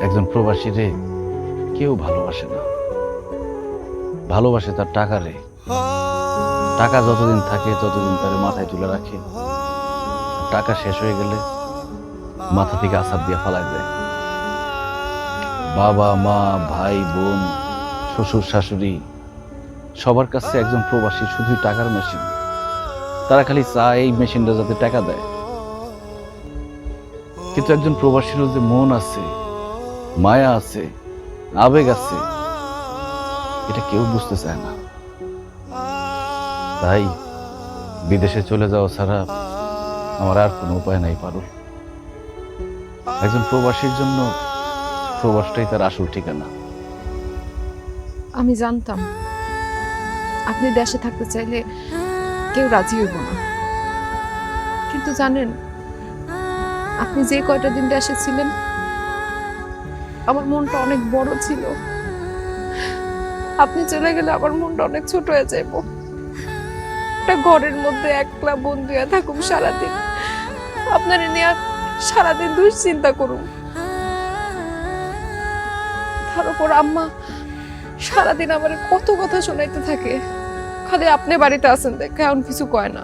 একজন প্রবাসী রে কেউ ভালোবাসে না, ভালোবাসে তার টাকা রে। টাকা যতদিন থাকে ততদিন তার মাথায় তুলে রাখে, টাকা শেষ হয়ে গেলে মাথা থেকে আছাড় দিয়ে ফালাই দেয়। বাবা মা ভাই বোন শ্বশুর শাশুড়ি সবার কাছে একজন প্রবাসী শুধুই টাকার মেশিন। তারা খালি চায় এই মেশিনটা যাতে টাকা দেয়। কিন্তু একজন প্রবাসীরও যে মন আছে, মায়া আছে, আবেগ আছে, এটা কেউ বুঝতে চায় না। তাই বিদেশে চলে যাওয়া ছাড়া আমার আর কোনো উপায় নাই পারুল। একজন প্রবাসীর জন্য প্রবাসটাই তার আসল ঠিকানা। আমি জানতাম আপনি দেশে থাকতে চাইলে কেউ রাজি হইব না, কিন্তু জানেন আপনি যে কয়টা দিন দেশে ছিলেন আমার মনটা অনেক বড় ছিল। আপনি চলে গেলে আমার মনটা অনেক ছোট হয়ে যাইব। একটা ঘরের মধ্যে একলা বন্দি হয়ে থাকুম সারাদিন, আপনার নিয়ে সারাদিন দুশ্চিন্তা করুন। তার উপর আম্মা সারাদিন আমার কত কথা শোনাইতে থাকে, খালি আপনি বাড়িতে আছেন দেখে এমন কিছু কয় না।